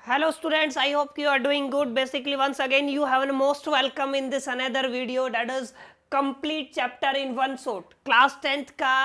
Hello students, I hope you are doing good. Basically once again you have a most welcome in this another video, that is complete chapter in one shot. Class 10th का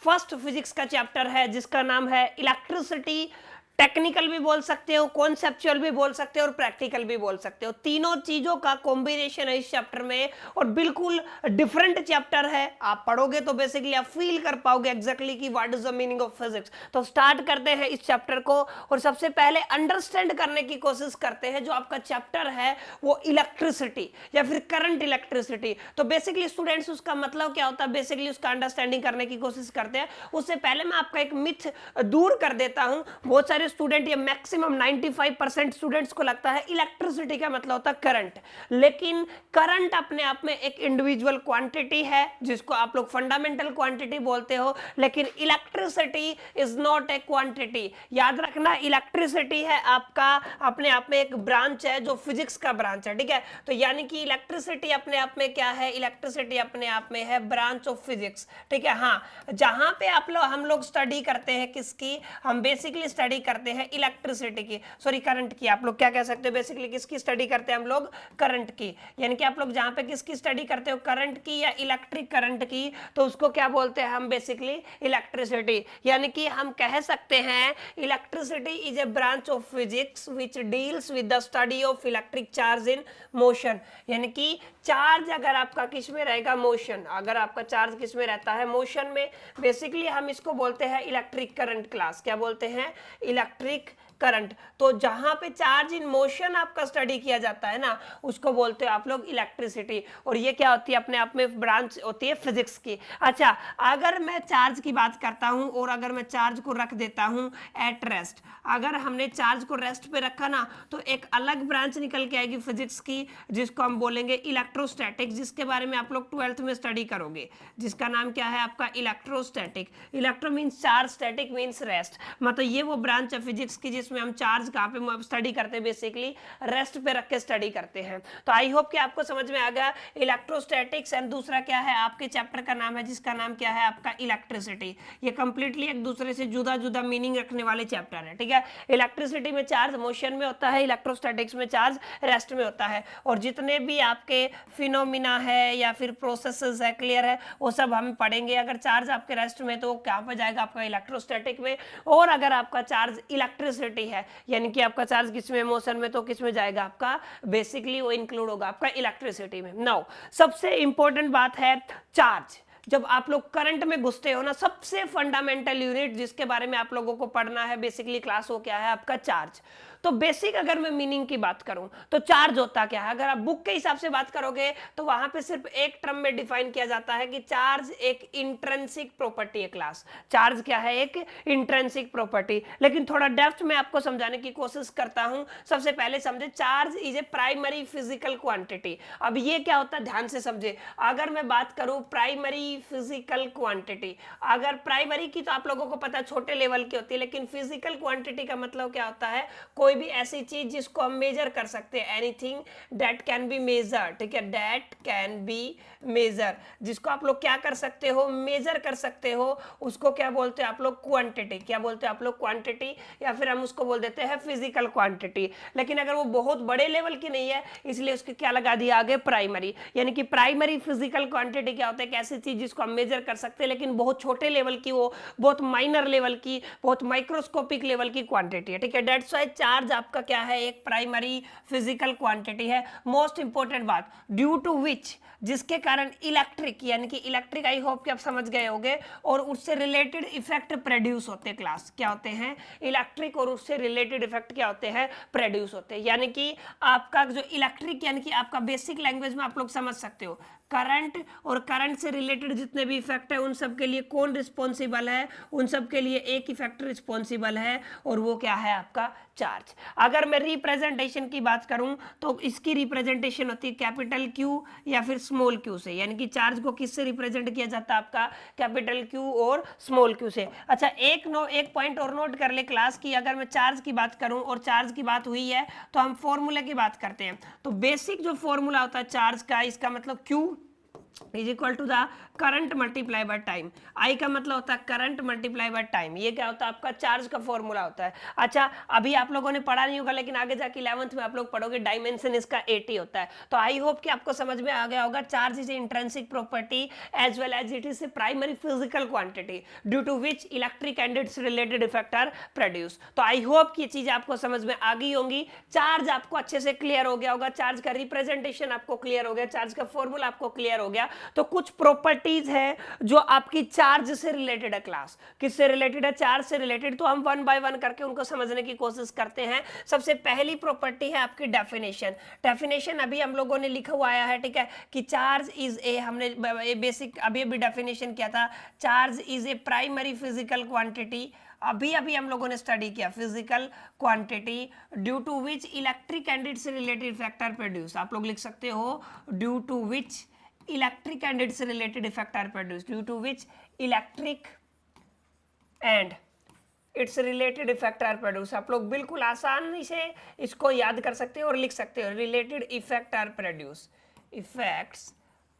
first physics का chapter है जिसका नाम है electricity. Technical भी बोल सकते हो, कॉन्सेप्चुअल भी बोल सकते हो और प्रैक्टिकल भी बोल सकते हो। तीनों चीजों का कॉम्बिनेशन है इस चैप्टर में और बिल्कुल डिफरेंट चैप्टर है। आप पढ़ोगे तो बेसिकली आप फील कर पाओगे एग्जैक्टली कि what is the meaning of physics. तो स्टार्ट करते हैं इस चैप्टर को और सबसे पहले अंडरस्टैंड करने की कोशिश करते हैं जो आपका चैप्टर है वो इलेक्ट्रिसिटी या फिर करंट इलेक्ट्रिसिटी। तो बेसिकली स्टूडेंट्स उसका मतलब क्या होता है, बेसिकली उसका अंडरस्टैंडिंग करने की कोशिश करते हैं। उससे पहले मैं आपका एक मिथ दूर कर देता हूं। बहुत सारे स्टूडेंट या मैक्सिमम 95% स्टूडेंट्स को लगता है इलेक्ट्रिसिटी का मतलब होता है करंट, लेकिन करंट अपने आप में एक इंडिविजुअल क्वांटिटी है जिसको आप लोग फंडामेंटल क्वांटिटी बोलते हो, लेकिन electricity is not a quantity. याद रखना, इलेक्ट्रिसिटी है आपका अपने आप में एक ब्रांच है जो फिजिक्स का ब्रांच है, ठीक है। तो यानी कि इलेक्ट्रिसिटी अपने आप में क्या है, इलेक्ट्रिसिटी अपने आप में है ब्रांच ऑफ फिजिक्स, ठीक है। हाँ, जहां पे हम लोग स्टडी करते हैं किसकी, हम बेसिकली स्टडी करते हैं इलेक्ट्रिसिटी की, सॉरी करंट की। आप लोग क्या कह सकते हो, बेसिकली किसकी स्टडी करते हैं हम लोग, करंट की। यानी कि आप लोग जहां पे किसकी स्टडी करते हो, करंट की या इलेक्ट्रिक करंट की, तो उसको क्या बोलते हैं हम, बेसिकली इलेक्ट्रिसिटी। यानी कि हम कह सकते हैं electricity is a branch of physics which deals with the study of electric charge in motion. यानी कि चार्ज अगर आपका किस में रहेगा, मोशन, अगर आपका चार्ज किस में रहता है, मोशन में, बेसिकली हम इसको बोलते हैं इलेक्ट्रिक करंट क्लास। क्या बोलते हैं, इलेक्ट्रिक करंट। तो जहां पे चार्ज इन मोशन आपका स्टडी किया जाता है ना, उसको बोलते हो आप लोग इलेक्ट्रिसिटी। और ये क्या होती है, अपने आप में ब्रांच होती है फिजिक्स की। अच्छा, अगर मैं चार्ज की बात करता हूं और अगर मैं चार्ज को रख देता हूं एट रेस्ट, अगर हमने चार्ज को रेस्ट पे रखा ना, तो एक अलग ब्रांच निकल के आएगी फिजिक्स की जिसको हम बोलेंगे इलेक्ट्रोस्टैटिक्स, जिसके बारे में आप लोग 12th में स्टडी करोगे, जिसका नाम क्या है आपका, electrostatic. Electro means charge, static means rest. मतलब ये वो ब्रांच है फिजिक्स की जिसमें हम चार्ज कहाँ पे स्टडी करते हैं, बेसिकली रेस्ट पे रख के स्टडी करते हैं। तो आई होप कि आपको समझ में आ गया इलेक्ट्रोस्टैटिक्स। एंड दूसरा क्या है, आपके चैप्टर का नाम है जिसका नाम क्या है आपका, इलेक्ट्रिसिटी। ये कंप्लीटली एक दूसरे से जुदा जुदा मीनिंग रखने वाले चैप्टर है, ठीक है। इलेक्ट्रिसिटी में चार्ज मोशन में होता है, इलेक्ट्रोस्टैटिक्स में चार्ज रेस्ट में होता है। और जितने भी आपके फिनोमिना है या फिर प्रोसेसेस है, क्लियर है, वो सब हम पढ़ेंगे। अगर चार्ज आपके रेस्ट में तो क्या पे जाएगा आपका, इलेक्ट्रोस्टैटिक में। और अगर आपका चार्ज इलेक्ट्रिसिटी है यानी कि आपका चार्ज किसमें, मोशन में, तो किसमें जाएगा आपका, बेसिकली वो इंक्लूड होगा आपका इलेक्ट्रिसिटी में। नाउ सबसे इंपॉर्टेंट बात है चार्ज। जब आप लोग करंट में घुसते हो ना, सबसे फंडामेंटल यूनिट जिसके बारे में आप लोगों को पढ़ना है बेसिकली क्लास, वो क्या है आपका, चार्ज। तो बेसिक अगर मैं मीनिंग की बात करूं तो चार्ज होता क्या है, अगर आप बुक के हिसाब से बात करोगे तो वहां पे सिर्फ एक टर्म में डिफाइन किया जाता है कि चार्ज एक इंट्रिंसिक प्रॉपर्टी है। क्लास, चार्ज क्या है, एक इंट्रिंसिक प्रॉपर्टी। लेकिन थोड़ा डेप्थ में आपको समझाने की कोशिश करता हूं। सबसे पहले समझे, charge is a primary physical quantity. अब ये क्या होता है, ध्यान से समझे। अगर मैं बात करूं प्राइमरी फिजिकल क्वांटिटी, अगर प्राइमरी की तो आप लोगों को पता है छोटे लेवल की होती है, लेकिन फिजिकल क्वांटिटी का मतलब क्या होता है, कोई भी ऐसी चीज जिसको हम मेजर कर सकते हैं, anything that can be measure, ठीक है, दैट कैन बी मेजर, जिसको आप लोग क्या कर सकते हो, मेजर कर सकते हो, उसको क्या बोलते हैं आप लोग, क्वांटिटी। क्या बोलते हैं आप लोग, क्वांटिटी, या फिर हम उसको बोल देते हैं फिजिकल क्वांटिटी। लेकिन अगर वो बहुत बड़े लेवल की नहीं है, इसलिए उसके क्या लगा दिया आगे, प्राइमरी। यानी कि प्राइमरी फिजिकल क्वांटिटी क्या होता है, एक ऐसी चीज जिसको हम मेजर कर सकते हैं लेकिन बहुत छोटे लेवल की, वो बहुत माइनर लेवल की, बहुत माइक्रोस्कोपिक लेवल की क्वांटिटी है, ठीक है। दैट्स व्हाई चार्ज आपका क्या है, एक प्राइमरी फिजिकल क्वांटिटी है। मोस्ट इंपॉर्टेंट बात, ड्यू टू विच, जिसके कारण इलेक्ट्रिक, यानी कि इलेक्ट्रिक, आई होप कि आप समझ गए होंगे, और उससे रिलेटेड इफेक्ट प्रोड्यूस होते हैं। क्लास, क्या होते हैं, इलेक्ट्रिक और उससे रिलेटेड इफेक्ट क्या होते हैं, प्रोड्यूस होते हैं। यानी कि आपका जो इलेक्ट्रिक, यानी कि आपका बेसिक लैंग्वेज में आप लोग समझ सकते हो, करंट और करंट से रिलेटेड जितने भी इफेक्ट है उन सब के लिए कौन रिस्पॉन्सिबल है, उन सब के लिए एक इफेक्ट रिस्पॉन्सिबल है, और वो क्या है आपका, चार्ज। अगर मैं रिप्रेजेंटेशन की बात करूं तो इसकी रिप्रेजेंटेशन होती है कैपिटल क्यू या फिर स्मॉल क्यू से। यानी कि चार्ज को किससे रिप्रेजेंट किया जाता है आपका, कैपिटल क्यू और स्मॉल क्यू से। अच्छा, एक पॉइंट और नोट कर ले क्लास की, अगर मैं चार्ज की बात करूं और चार्ज की बात हुई है तो हम फॉर्मूला की बात करते हैं। तो बेसिक जो फॉर्मूला होता है चार्ज का, इसका मतलब Q is equal to the current multiply by time. I का मतलब होता है करंट मल्टीप्लाई बाय टाइम। ये क्या होता है आपका चार्ज का फॉर्मूला होता है। अच्छा अभी आप लोगों ने पढ़ा नहीं होगा, लेकिन आगे जाके 11th में आप लोग पढ़ोगे, डायमेंशन इसका 80 होता है। तो आई होप कि आपको समझ में आ गया होगा। Charge is intrinsic property as well as it is a primary physical quantity due to which electric and its related effect are produce. तो आई होप कि ये चीज आपको समझ में आ गई होंगी। चार्ज आपको अच्छे से क्लियर हो गया होगा, चार्ज का रिप्रेजेंटेशन आपको क्लियर हो गया, चार्ज का फॉर्मूला आपको क्लियर हो गया। तो कुछ प्रॉपर्टीज है जो आपकी चार्ज से रिलेटेड है। क्लास किससे रिलेटेड है? चार्ज से रिलेटेड। तो हम वन बाय वन करके उनको समझने की कोशिश करते हैं। सबसे पहली प्रॉपर्टी है आपकी डेफिनेशन। डेफिनेशन अभी हम लोगों ने लिखा हुआ आया है, ठीक है, कि चार्ज इज ए, हमने बेसिक अभी डेफिनेशन किया था, charge is a primary physical quantity. अभी हम लोगों ने स्टडी किया physical quantity due to which electric and its related factor produce. आप लोग लिख सकते हो due to which electric and its related effect are produced, due to which electric and its related effect are produced। आप लोग बिल्कुल आसानी से इसको याद कर सकते हो और लिख सकते हो, related effect are produced, effects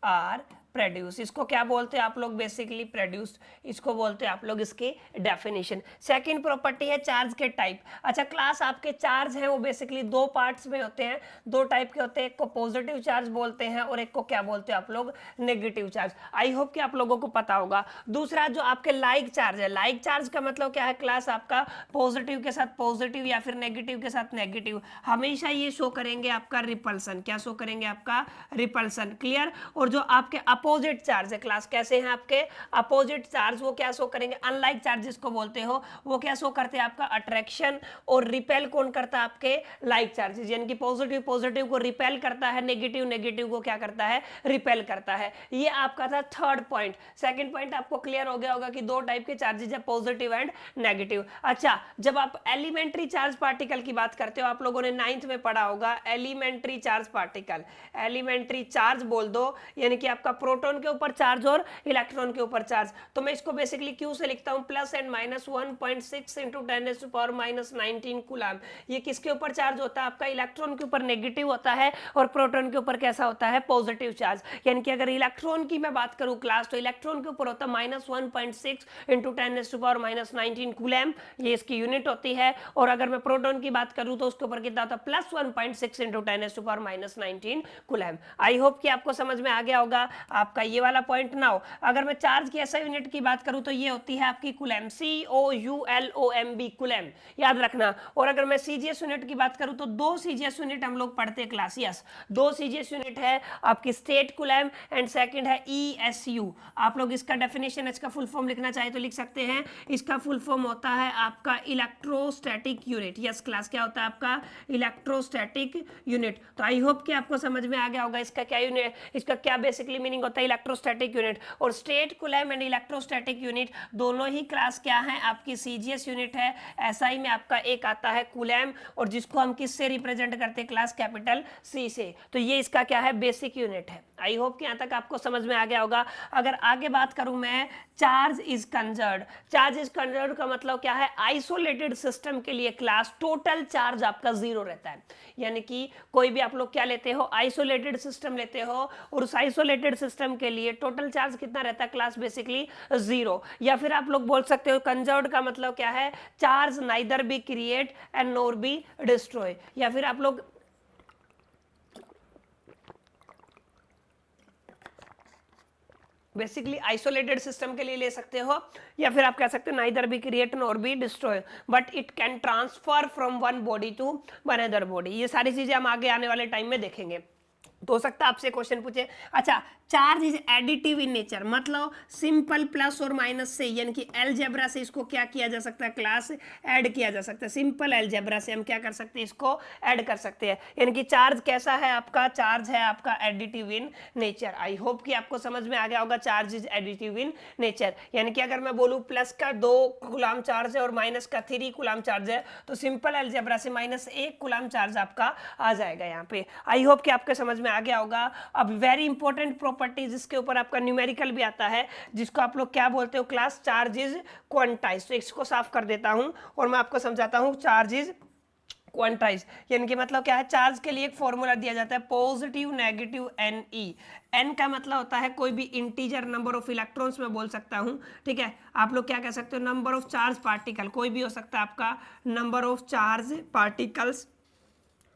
are produce. इसको क्या बोलते हैं आप लोग? बेसिकली प्रोड्यूस्ड, इसको बोलते हैं आप लोग इसकी डेफिनेशन। सेकंड प्रॉपर्टी है चार्ज के टाइप। अच्छा क्लास आपके चार्ज हैं वो बेसिकली दो पार्ट्स में होते हैं, दो टाइप के होते हैं, एक को पॉजिटिव चार्ज बोलते हैं और एक को क्या बोलते हैं आप लोग? Negative charge. आई होप कि आप लोगों को पता होगा। दूसरा जो आपके लाइक चार्ज है, लाइक चार्ज का मतलब क्या है क्लास? आपका पॉजिटिव के साथ पॉजिटिव या फिर नेगेटिव के साथ नेगेटिव, हमेशा ये शो करेंगे आपका रिपल्सन। क्या शो करेंगे? आपका रिपल्सन। क्लियर। और जो आपके अपोजिट चार्ज है क्लास, कैसे हैं आपके अपोजिट चार्ज, वो क्या शो करेंगे? अनलाइक चार्ज जिसको बोलते हो, वो क्या शो करते हैं? आपका अट्रैक्शन। और रिपेल कौन करता है? आपके लाइक चार्जेस, यानी कि पॉजिटिव पॉजिटिव को रिपेल करता है, नेगेटिव नेगेटिव को क्या करता है? रिपेल करता है। ये आपका था थर्ड पॉइंट। सेकंड पॉइंट आपको क्लियर हो गया होगा कि दो टाइप के चार्जेस है, पॉजिटिव एंड नेगेटिव। अच्छा जब आप एलिमेंट्री चार्ज पार्टिकल की बात करते हो, आप लोगों ने 9th में पढ़ा होगा elementary charge particle. Elementary charge बोल दो, यानी कि आपका प्रोटॉन के ऊपर चार्ज और इलेक्ट्रॉन के ऊपर चार्ज। तो मैं इसको बेसिकली क्यू से लिखता हूं, plus and minus 1.6 into 10⁻⁻19 coulomb. ये किसके ऊपर चार्ज होता है? आपका इलेक्ट्रॉन के ऊपर नेगेटिव होता है और प्रोटॉन के ऊपर कैसा होता है? Positive charge. यानी कि अगर इलेक्ट्रॉन की मैं बात करूं क्लास, तो इलेक्ट्रॉन के ऊपर होता है -1.6 इंटू 10⁻⁻19 कूलम, ये इसकी यूनिट होती है। और अगर मैं प्रोटॉन की बात करूं तो उसके ऊपर कितना होता है? +1.6 इंटू 10⁻⁻19 कूलम। आई होप कि आपको समझ में आ गया होगा आपका ये वाला पॉइंट। ना हो अगर मैं चार्ज की ऐसा यूनिट की बात करूं तो ये होती है आपकी कूलम, COULOMB कूलम, याद रखना। और अगर मैं सीजीएस यूनिट की बात करूं तो दो सीजीएस यूनिट हम लोग पढ़ते हैं क्लास। यस, दो सीजीएस यूनिट है आपकी, स्टेट कूलम एंड सेकंड है ESU। आप लोग इसका डेफिनेशन, इसका फुल फॉर्म लिखना चाहे तो लिख सकते हैं। इसका फुल फॉर्म होता है आपका इलेक्ट्रोस्टैटिक यूनिट। यस क्लास, क्या होता है आपका? Electrostatic unit. तो आई होप कि आपको समझ में आ गया होगा इसका क्या यूनिट, इसका क्या बेसिकली मीनिंग होता है? Electrostatic unit. और stat coulomb and electrostatic unit दोनों ही क्लास क्या है? आपकी सीजीएस यूनिट है। एसआई में आपका एक आता है कूलम, और जिसको हम किससे रिप्रेजेंट करते हैं क्लास? कैपिटल C से। तो ये इसका क्या है? बेसिक यूनिट है। आई होप कि यहां तक आपको समझ में आ गया होगा। अगर आगे बात करूं मैं, charge is conserved. Charge is conserved का मतलब क्या है? आइसोलेटेड सिस्टम के लिए क्लास टोटल चार्ज आपका 0 रहता है। यानी कि कोई भी आप लोग क्या लेते हो? आइसोलेटेड सिस्टम लेते हो, और उस आइसोलेटेड सिस्टम के लिए टोटल चार्ज कितना रहता है क्लास? बेसिकली 0। या फिर आप लोग बोल सकते हो कंजर्व्ड का मतलब क्या है? Charge neither be create and nor be destroy. या फिर आप लोग बेसिकली आइसोलेटेड सिस्टम के लिए ले सकते हो, या फिर आप कह सकते हो neither be create nor be destroy, but it can transfer from one body to another body. ये सारी चीजें हम आगे आने वाले टाइम में देखेंगे। तो हो सकता है आपसे क्वेश्चन पूछे, अच्छा charge is additive in nature, मतलब सिंपल प्लस और माइनस से, यानी कि अलजेब्रा से इसको क्या किया जा सकता है क्लास? ऐड किया जा सकता है। सिंपल अलजेब्रा से हम क्या कर सकते हैं? इसको ऐड कर सकते हैं। यानी कि चार्ज कैसा है आपका? चार्ज है आपका additive in nature. I hope कि आपको समझ में आ गया होगा charge is additive in nature. यानी कि अगर मैं बोलूं प्लस का 2 कूलम चार्ज है और माइनस का 3 कूलम चार्ज है, तो सिंपल अलजेब्रा से -1 कूलम चार्ज आपका आ जाएगा यहाँ पे। आई होप कि आपके समझ में आ गया होगा। अब वेरी इंपॉर्टेंट प्रॉपर्टी जिसके ऊपर आपका न्यूमेरिकल भी आता है, जिसको आप लोग क्या बोलते हो क्लास? Charge is quantize. तो इसको साफ कर देता हूं और मैं आपको समझाता हूं चार्ज इज क्वांटाइज, यानी कि मतलब क्या है, चार्ज के लिए एक फॉर्मूला दिया जाता है positive negative n e. N का मतलब होता है कोई भी इंटीजर नंबर ऑफ इलेक्ट्रॉन्स में बोल सकता हूं, ठीक है। आप लोग क्या कह सकते हो, नंबर ऑफ चार्ज पार्टिकल, कोई भी हो सकता है आपका number of charge particles,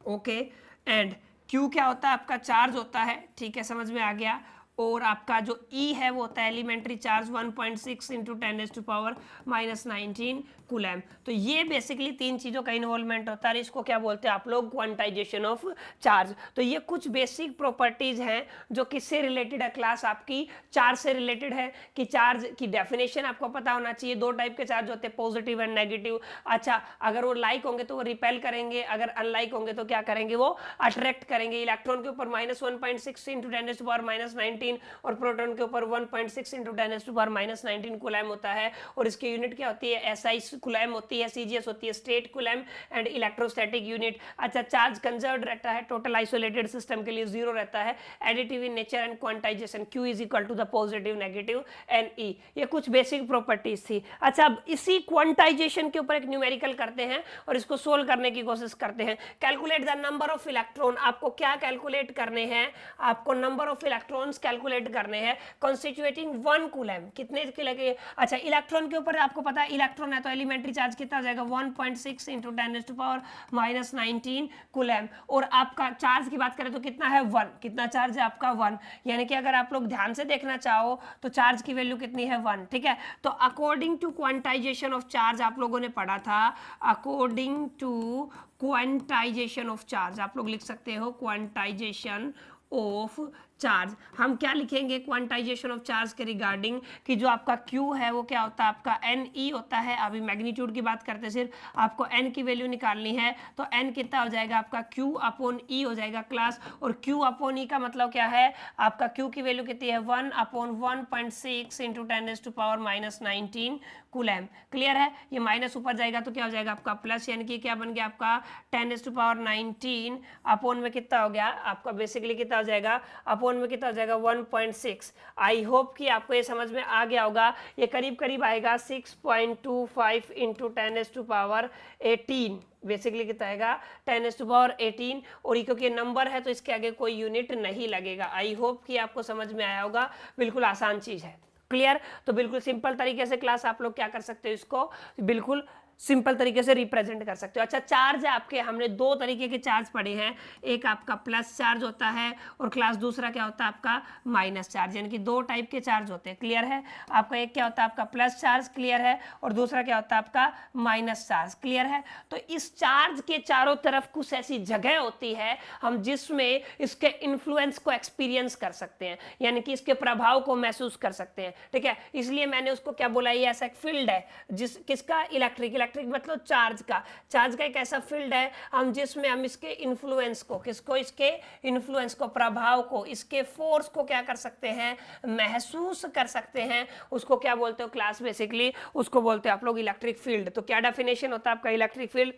okay. And Q क्या होता है, आपका चार्ज होता है, ठीक है, समझ में आ गया। और आपका जो ई है वो होता है एलिमेंट्री चार्ज 1.6 इंटू 10⁻⁻19 कूलम। तो ये बेसिकली तीन चीज़ों का इन्वॉल्वमेंट होता है, इसको क्या बोलते हैं आप लोग, क्वांटाइजेशन ऑफ चार्ज। तो ये कुछ बेसिक प्रॉपर्टीज हैं जो किससे रिलेटेड है, क्लास आपकी चार्ज से रिलेटेड है। कि चार्ज की डेफिनेशन आपको पता होना चाहिए, दो टाइप के चार्ज होते हैं, पॉजिटिव एंड नेगेटिव। अच्छा, अगर वो लाइक होंगे तो वो रिपेल करेंगे, अगर अनलाइक होंगे तो क्या करेंगे, वो अट्रैक्ट करेंगे। इलेक्ट्रॉन के ऊपर -1.6 इंटू 10⁻⁻19 और प्रोटॉन के ऊपर 1.6 इंटू 10⁻⁻19 कूलम होता है। और इसकी यूनिट क्या होती है, एसआई कूलम होती है, सीजीएस होती है state coulomb and electrostatic unit. अच्छा, चार्ज कंजर्व्ड रहता है, टोटल आइसोलेटेड सिस्टम के लिए 0 रहता है। Additive in nature and quantization, Q is equal to the positive negative n e. ये कुछ बेसिक प्रॉपर्टीज थी। अच्छा, अब इसी क्वांटाइजेशन के ऊपर एक न्यूमेरिकल करते हैं और इसको सोल्व करने की कोशिश करते हैं। Calculate the number of electron, आपको क्या कैलकुलेट करने हैं, आपको नंबर ऑफ इलेक्ट्रॉन्स कैलकुलेट करने हैं कॉन्स्टिट्यूटिंग 1 कूलम। कितने के लगे, अच्छा इलेक्ट्रॉन के ऊपर आपको पता है, इलेक्ट्रॉन है तो एलिमेंट्री चार्ज कितना हो जाएगा, 1.6 इंटू 10⁻⁻19 कूलम। और आपका चार्ज की बात करें तो कितना है, 1। कितना चार्ज है आपका, 1। यानी कि अगर आप लोग ध्यान से देखना चाहो तो चार्ज की वैल्यू कितनी है, 1, ठीक है। तो according to quantization of charge आप लोगों ने पढ़ा था, according to quantization of charge, आप लोग लिख सकते हो क्वांटाइजेशन ऑफ चार्ज। हम क्या लिखेंगे क्वांटाइजेशन ऑफ चार्ज के रिगार्डिंग, कि जो आपका Q है वो क्या होता है, आपका NE होता है। अभी मैग्नीट्यूड की बात करते हैं, सिर्फ आपको N की वैल्यू निकालनी है, तो N कितना हो जाएगा आपका, Q/E हो जाएगा क्लास। और Q/E का मतलब क्या है, आपका Q की वैल्यू कितनी है, 1/1.6 इंटू 10⁻⁻19 कूलम। क्लियर है, ये माइनस ऊपर जाएगा तो क्या हो जाएगा आपका प्लस, यानी कि क्या बन गया आपका 10⁻19 अपॉन में कितना हो गया आपका, बेसिकली कितना हो जाएगा, अपॉन में कितना हो जाएगा 1.6। आई होप कि आपको ये समझ में आ गया होगा। ये करीब करीब आएगा 6.25 इंटू 10⁻18, बेसिकली कितना आएगा 10⁻18। और ये क्योंकि नंबर है तो इसके आगे कोई यूनिट नहीं लगेगा। आई होप कि आपको समझ में आया होगा, बिल्कुल आसान चीज है। क्लियर, तो बिल्कुल सिंपल तरीके से क्लास आप लोग क्या कर सकते हो, इसको बिल्कुल सिंपल तरीके से रिप्रेजेंट कर सकते हो। अच्छा, चार्ज है आपके, हमने दो तरीके के चार्ज पढ़े हैं, एक आपका प्लस चार्ज होता है और क्लास दूसरा क्या होता है आपका माइनस चार्ज, यानी कि दो टाइप के चार्ज होते हैं। क्लियर है, आपका एक क्या होता है आपका प्लस चार्ज, क्लियर है, और दूसरा क्या होता है आपका माइनस चार्ज। क्लियर है, तो इस चार्ज के चारों तरफ कुछ ऐसी जगह होती है हम जिसमें इसके इन्फ्लुएंस को एक्सपीरियंस कर सकते हैं, यानी कि इसके प्रभाव को महसूस कर सकते हैं। ठीक है, इसलिए मैंने उसको क्या बोला, ये ऐसा एक फील्ड है जिस किसका, इलेक्ट्रिक मतलब चार्ज का एक ऐसा फील्ड है हम जिसमें हम इसके इन्फ्लुएंस को, किसको, इसके इन्फ्लुएंस को, प्रभाव को, इसके फोर्स को क्या कर सकते हैं, महसूस कर सकते हैं। उसको क्या बोलते हो क्लास, बेसिकली उसको बोलते हैं आप लोग इलेक्ट्रिक फील्ड। तो क्या डेफिनेशन होता है आपका electric field,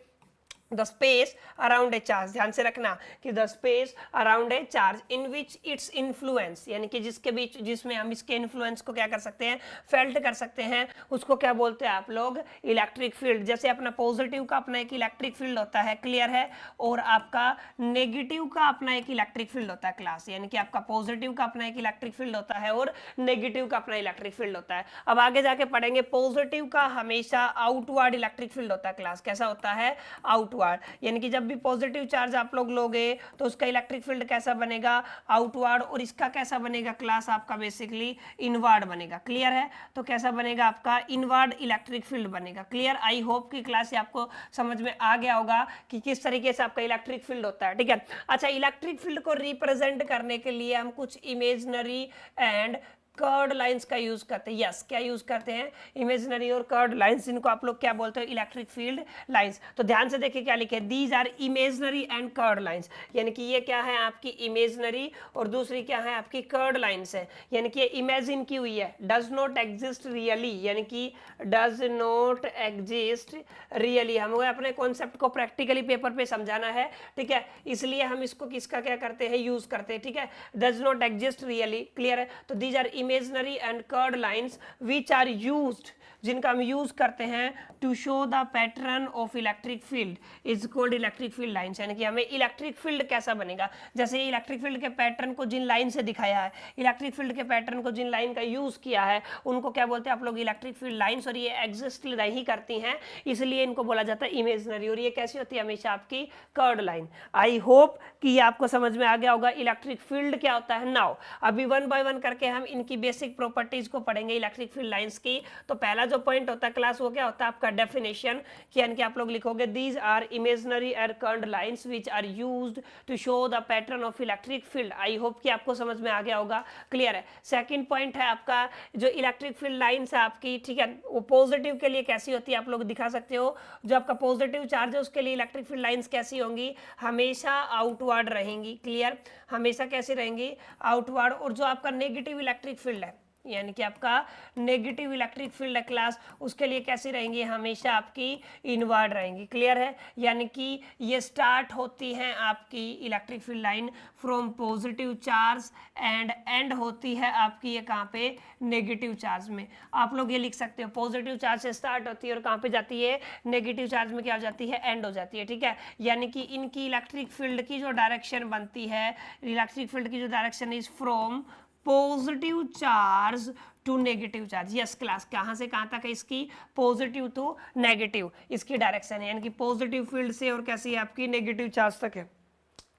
the space around a charge, ध्यान से रखना कि the space around a charge in which its influence, यानी कि जिसके बीच, जिसमें हम इसके इन्फ्लुएंस को क्या कर सकते हैं, फेल्ट कर सकते हैं, उसको क्या बोलते हैं आप लोग इलेक्ट्रिक फील्ड। जैसे अपना पॉजिटिव का अपना एक इलेक्ट्रिक फील्ड होता है, क्लियर है, और आपका नेगेटिव का अपना एक इलेक्ट्रिक फील्ड होता है क्लास, यानी कि आपका पॉजिटिव का अपना एक इलेक्ट्रिक फील्ड होता है और नेगेटिव का अपना इलेक्ट्रिक फील्ड होता है। अब आगे जाके पढ़ेंगे, पॉजिटिव का हमेशा आउटवर्ड इलेक्ट्रिक फील्ड होता है क्लास, कैसा होता है, आउटवर्ड, यानी कि जब भी पॉजिटिव चार्ज आप लोग लोगे तो उसका इलेक्ट्रिक फील्ड कैसा बनेगा, आउटवर्ड, और इसका कैसा बनेगा क्लास आपका बेसिकली इनवर्ड बनेगा। क्लियर है, तो कैसा बनेगा आपका इनवर्ड इलेक्ट्रिक फील्ड बनेगा। क्लियर, आई होप कि क्लास ये आपको समझ में आ गया होगा कि किस तरीके से आपका इलेक्ट्रिक फील्ड होता है। ठीक है, अच्छा, इलेक्ट्रिक फील्ड को रिप्रेजेंट करने के लिए हम कुछ इमेजिनरी एंड कर्ड लाइंस का यूज करते हैं। यस, क्या यूज करते हैं, इमेजिनरी और कर्ड लाइंस, इनको आप लोग क्या बोलते हो, इलेक्ट्रिक फील्ड लाइंस। तो ध्यान से देखिए क्या लिखे, these are imaginary and curved lines, यानी कि ये क्या है आपकी इमेजिनरी और दूसरी क्या है आपकी कर्ड लाइंस है, यानी कि ये इमेजिन की हुई है, डज नॉट एग्जिस्ट रियली, यानी कि डज नॉट एग्जिस्ट रियली। हमें अपने कॉन्सेप्ट को प्रैक्टिकली पेपर पे समझाना है, ठीक है, इसलिए हम इसको किसका क्या करते हैं, यूज करते हैं। ठीक है, does not exist really, clear है। तो these are imaginary and curved lines which are used, जिनका हम यूज करते हैं to show the pattern of electric field is called electric field lines, यानी कि हमें इलेक्ट्रिक फील्ड कैसा बनेगा, जैसे इलेक्ट्रिक फील्ड के पैटर्न को जिन लाइन से दिखाया है, इलेक्ट्रिक फील्ड के पैटर्न को जिन लाइन का यूज किया है उनको क्या बोलते हैं आप लोग, इलेक्ट्रिक फील्ड लाइंस। और ये एग्जिस्ट नहीं करती हैं, इसलिए इनको बोला जाता है इमेजिनरी। और ये कैसी होती है, हमेशा आपकी कर्ड लाइन। आई होप कि ये आपको समझ में आ गया होगा इलेक्ट्रिक फील्ड क्या होता है। नाउ अभी वन बाय वन करके हम इनकी बेसिक प्रॉपर्टीज को पढ़ेंगे इलेक्ट्रिक फील्ड लाइंस की। तो पहला जो पॉइंट होता है क्लास वो क्या होता है आपका डेफिनेशन, यानी कि आप लोग लिखोगे दीज आर इमेजिनरी और curved lines which are used to show the pattern of electric field. I hope कि आपको समझ में आ गया होगा, क्लियर है। सेकंड पॉइंट है आपका जो इलेक्ट्रिक फील्ड लाइंस है आपकी, ठीक है, वो पॉजिटिव के लिए कैसी होती है आप लोग दिखा सकते हो। जो आपका पॉजिटिव चार्ज है उसके लिए इलेक्ट्रिक फील्ड लाइंस कैसी होंगी, हमेशा आउटवर्ड रहेंगी, क्लियर, हमेशा कैसी रहेंगी, आउटवर्ड। और जो आपका नेगेटिव इलेक्ट्रिक फील्ड है, यानी कि आपका नेगेटिव इलेक्ट्रिक फील्ड क्लास, उसके लिए कैसी रहेंगी, हमेशा आपकी इनवर्ड रहेंगी, क्लियर है। यानी कि ये स्टार्ट होती हैं आपकी electric field line from positive charge and and होती है आपकी ये कहाँ पे, नेगेटिव चार्ज में। आप लोग ये लिख सकते हो पॉजिटिव चार्ज से स्टार्ट होती है और कहाँ पे जाती है, नेगेटिव चार्ज में क्या हो जाती है, एंड हो जाती है, ठीक है। यानी कि इनकी इलेक्ट्रिक फील्ड की जो डायरेक्शन बनती है, इलेक्ट्रिक फील्ड की जो direction is from positive charge to negative charge. Yes class, कहां से कहां तक है इसकी, पॉजिटिव टू नेगेटिव इसकी डायरेक्शन है, यानी कि पॉजिटिव फील्ड से और कैसी है आपकी, नेगेटिव चार्ज तक है,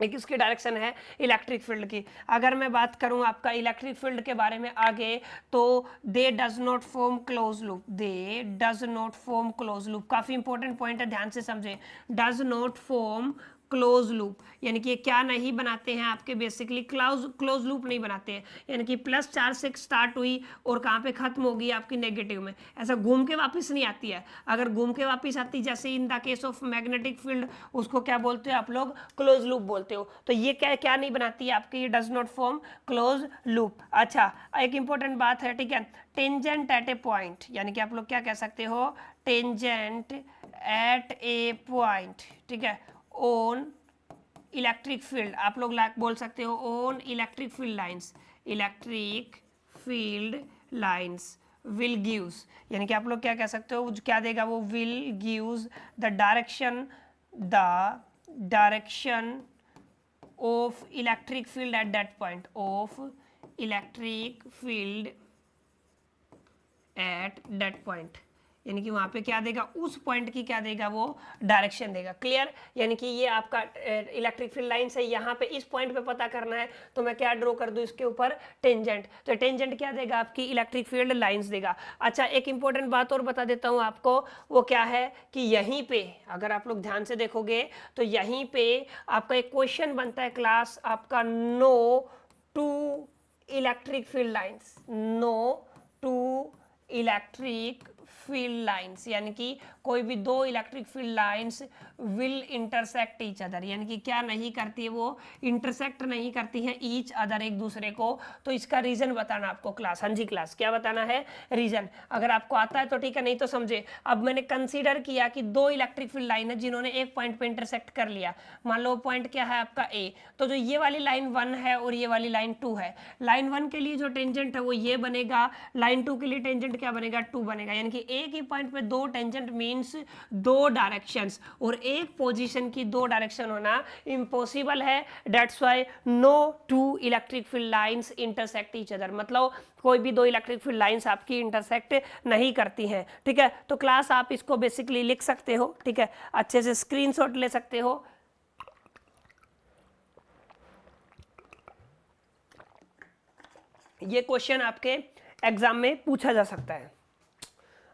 एक इसकी डायरेक्शन है इलेक्ट्रिक फील्ड की। अगर मैं बात करूं आपका इलेक्ट्रिक फील्ड के बारे में आगे, तो दे does not form close loop, they does not form close loop, काफी इंपॉर्टेंट पॉइंट है, ध्यान से समझे। Does not form close loop, यानी कि ये क्या नहीं बनाते हैं आपके, बेसिकली क्लोज लूप नहीं बनाते हैं, यानी कि प्लस चार्ज से स्टार्ट हुई और कहाँ पे खत्म होगी आपकी, नेगेटिव में, ऐसा घूम के वापस नहीं आती है। अगर घूम के वापस आती, जैसे in the case of magnetic field, उसको क्या बोलते हो आप लोग, क्लोज लूप बोलते हो। तो ये क्या क्या नहीं बनाती है आपकी, ये does not form close loop. अच्छा, एक इंपॉर्टेंट बात है, ठीक है, टेंजेंट एट ए पॉइंट, यानी कि आप लोग क्या कह सकते हो, टेंजेंट एट ए पॉइंट, ठीक है, ऑन इलेक्ट्रिक फील्ड, आप लोग बोल सकते हो on electric field lines, electric field lines will gives, यानी कि आप लोग क्या कह सकते हो, क्या देगा वो, will gives the direction of electric field at that point, of electric field at that point, यानी कि वहां पे क्या देगा, उस पॉइंट की क्या देगा वो, डायरेक्शन देगा, क्लियर। यानी कि ये आपका इलेक्ट्रिक फील्ड लाइन से यहाँ पे इस पॉइंट पे पता करना है, तो मैं क्या ड्रॉ कर दूं इसके ऊपर, टेंजेंट। तो टेंजेंट क्या देगा आपकी, इलेक्ट्रिक फील्ड लाइंस देगा। अच्छा, एक इंपॉर्टेंट बात और बता देता हूँ आपको, वो क्या है कि यहीं पे अगर आप लोग ध्यान से देखोगे तो यहीं पे आपका एक क्वेश्चन बनता है क्लास आपका, no two electric field lines, no two electric field lines, यानी कि कोई भी दो electric field lines will intersect each other, यानी कि क्या नहीं करती है वो, इंटरसेक्ट नहीं करती है ईच अदर, एक दूसरे को। तो इसका रीजन बताना आपको क्लास, हाँ जी क्लास, क्या बताना है, रीजन। अगर आपको आता है तो ठीक है, नहीं तो समझे। अब मैंने कंसीडर किया कि दो इलेक्ट्रिक फील्ड लाइन है जिन्होंने एक पॉइंट पे इंटरसेक्ट कर लिया, मान लो पॉइंट क्या है आपका ए, तो जो ये वाली लाइन 1 है और ये वाली लाइन 2 है, लाइन 1 के लिए जो टेंजेंट है वो ये बनेगा, लाइन 2 के लिए टेंजेंट क्या बनेगा, 2 बनेगा, यानी कि एक ही पॉइंट पे दो टेंजेंट मींस दो डायरेक्शंस, और एक पोजीशन की दो डायरेक्शन होना इम्पॉसिबल है। That's why no two electric field lines intersect each other, मतलब कोई भी दो इलेक्ट्रिक फील्ड लाइंस आपकी इंटरसेक्ट नहीं करती हैं, ठीक है। तो क्लास आप इसको बेसिकली लिख सकते हो, ठीक है, अच्छे से स्क्रीनशॉट ले सकते हो। ये क्वेश्चन आपके एग्जाम में पूछा जा सकता है।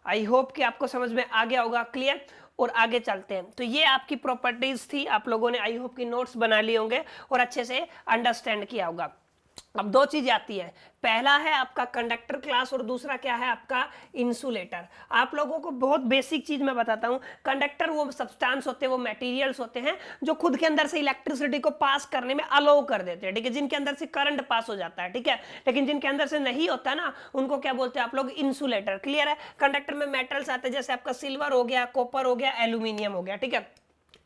आई होप कि आपको समझ में आ गया होगा, क्लियर। और आगे चलते हैं, तो ये आपकी प्रॉपर्टीज थी, आप लोगों ने आई होप की नोट्स बना लिए होंगे और अच्छे से अंडरस्टैंड किया होगा। अब दो चीज आती है, पहला है आपका कंडक्टर क्लास और दूसरा क्या है आपका इंसुलेटर। आप लोगों को बहुत बेसिक चीज मैं बताता हूं, कंडक्टर वो सब्सटेंस होते हैं, वो मटेरियल्स होते हैं जो खुद के अंदर से इलेक्ट्रिसिटी को पास करने में अलाउ कर देते हैं, ठीक है, जिनके अंदर से करंट पास हो जाता है, ठीक है। लेकिन जिनके अंदर से नहीं होता ना, उनको क्या बोलते हैं आप लोग, इंसुलेटर, क्लियर है। कंडक्टर में मेटल्स आते हैं, जैसे आपका सिल्वर हो गया, कॉपर हो गया, एल्यूमिनियम हो गया, ठीक है।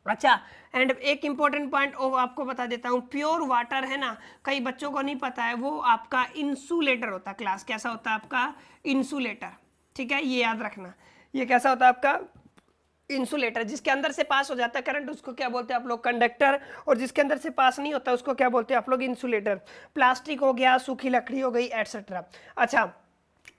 अच्छा, एंड एक इंपॉर्टेंट पॉइंट आपको बता देता हूं, प्योर वाटर है ना, कई बच्चों को नहीं पता है, वो आपका इंसुलेटर होता है क्लास, कैसा होता है आपका इंसुलेटर, ठीक है, ये याद रखना। ये कैसा होता है आपका इंसुलेटर, जिसके अंदर से पास हो जाता है करंट उसको क्या बोलते हैं आप लोग कंडक्टर, और जिसके अंदर से पास नहीं होता उसको क्या बोलते हैं आप लोग इंसुलेटर। प्लास्टिक हो गया, सूखी लकड़ी हो गई, एटसेट्रा। अच्छा,